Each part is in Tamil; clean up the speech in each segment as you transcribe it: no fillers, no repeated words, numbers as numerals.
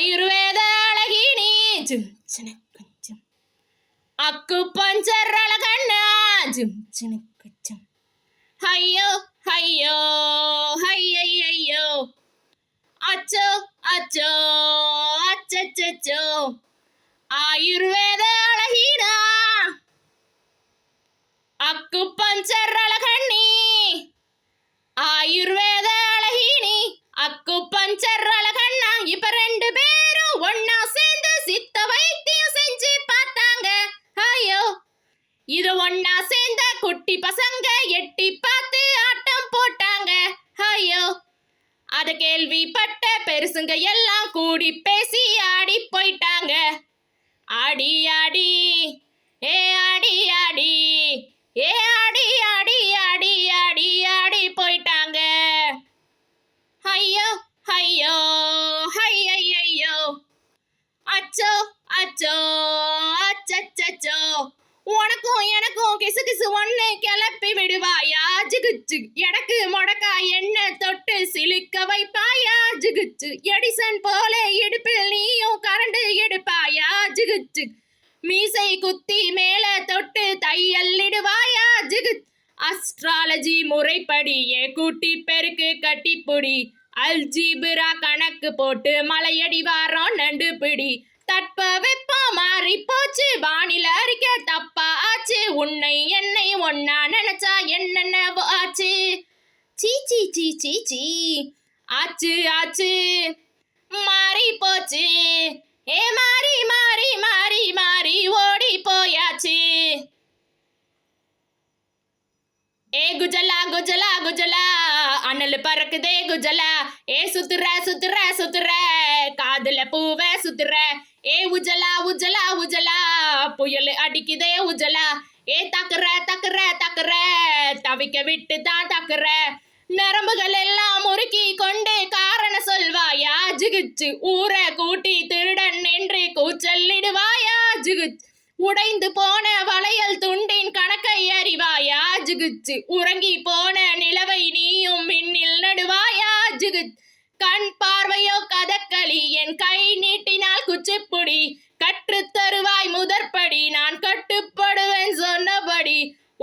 ஆயுர்வேத அழகினி ஜிம் சினக்கும் அக்கு பஞ்சர் அழகண்ணா ஜிம் சினக்கும் ஐயோ ஐயோ ஐயோ அச்சோ அச்சோ அச்சச்சோ ஆயுர்வேத அழகினா அக்கு பஞ்சர் அழகண்ணி ஆயுர்வேத அழகினி அக்கு பஞ்சர் அழகண்ணா இப்ப ரெண்டு பேரும் ஒன்னா சேர்ந்து சித்த வைத்தியம் செஞ்சு பார்த்தாங்க. ஐயோ இது ஒன்னா சேர்ந்த குட்டி பசங்க எட்டி பார்த்து ஆட்டம் போட்டாங்க. ஐயோ அத கேள்விப்பட்ட பெருசுங்க எல்லாம் கூடி பேசி ஆடி போயிட்டாங்க. ஆடி ஆடி ஏ ஆடி ஆடி ஏ ஆடி ஆடி ஆடி ஆடி ஆடி போயிட்டாங்க. ஐயோ ஐயோ ஐயோ அச்சோ அச்சோ அச்சச்சோ உனக்கும் எனக்கும் கிசு கிசு ஒண்ணு கிளப்பி விடுவாயா ஜிகுச்சு எடக்கு முடக்கா என்ன தொட்டு சிலுக்க வைப்பாயா ஜிகுச்சு எடிசன் போல இடுப்பில் நீயும் கரண்டு எடுப்பாயா ஜிகுச்சு மீசை குத்தி மேல தொட்டு தையல்லிடுவாயா ஜிகு அஸ்ட்ராலஜி முறைப்படியே கூட்டி பெருக்கு கட்டிப்புடி அல்ஜீப்ரா கணக்கு போட்டு மலையடி வாரம் நண்டு பிடி தட்ப வெப்பம் மாறி போச்சு வானில அறிக்க தப்பா ஆச்சு உன்னை என்னை ஒன்னா நினைச்சா என்னென்ன ஆச்சு சீ சீ சீ சீ சீ ஆச்சு ஆச்சு மாறி போச்சு ஏ மாறி மாறி மாறி மாறி ஓடி போயாச்சு. ஏ குஜலா குஜலா குஜலா அனல் பறக்குதே குஜலா ஏ சுத்துற சுத்துற சுத்துற காதுல பூவ சுத்துற ஏ உஜலா உஜலா உஜலா புயல் அடிக்குதே உஜலா ஏ தக்குற தக்குற தக்குற தவிக்க விட்டு தான் தக்குற நரம்புகள் எல்லாம் முறுக்கி கொண்டு காரணம் சொல்வாயா ஜிகுச்சு ஊரை கூட்டி திருடன் என்று கூச்சல்லிடுவாயா ஜிகுச்சு உடைந்து போன வளையல் துண்டின் கணக்கை அறிவாயா ஜிகுச்சு உறங்கி போன நிலவை நீயும் மின்னில் நடுவாயா ஜிகுச் கண் பார்வையோ கதக்களி என் கை நீட்டினால் குச்சிப்புடி கற்று தருவாய் முதற்படி நான் கட்டுப்படுவேன் சொன்னபடி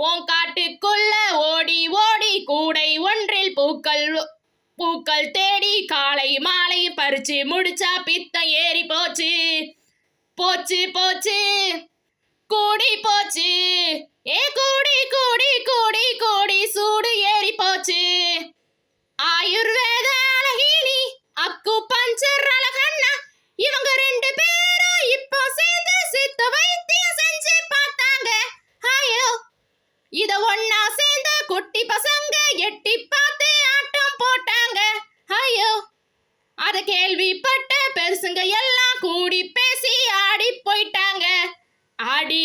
உன் காட்டுக்குள்ள ஓடி ஓடி கூடை ஒன்றில் பூக்கள் தேடி காலை மாலை பறிச்சு முடிச்சா பித்தம் ஏறி போச்சு போச்சு போச்சு கூடி போச்சு ஏ கூடி கூடி கூடி கூடி சூடு ஏறி போச்சு. ஆயுர்வேத அழகினி அக்கு பஞ்சர் அழகண்ணா இவங்க ரெண்டு பேரும் இப்போ சேர்ந்து சித்த வைத்தியம் செஞ்சு பார்த்தாங்க. ஐயோ இத ஒன்னா சேர்ந்த குட்டி பசங்க எட்டி பார்த்து ஆட்டம் போட்டாங்க. ஐயோ அத கேள்விப்பட்ட பெருசுங்க எல்லாம் கூடி பேசி ஆடி போயிட்டாங்க. ஆடி